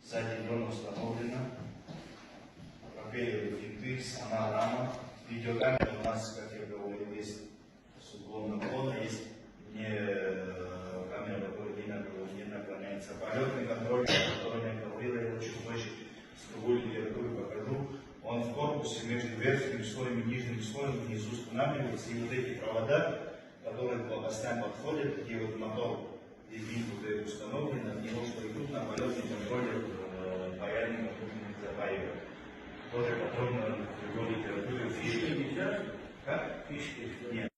Сзади дрона установлена. Пропеллеры финты, рама. Видеокамера у нас, как я говорил, есть с углом наклона, есть камера, которая не наклоняется. Полетный контроль, который я говорил, я его чуть позже с другой литературы покажу. Он в корпусе между верхним слоем и нижним слоем внизу устанавливается. И вот эти провода, которые к лопастям подходят, такие вот мотор и винт установлены, от него что идут на полетный контроль паяльника запаивают. Тоже подробно в другой литературе. Фишки нельзя? Как? Фишки? Нет.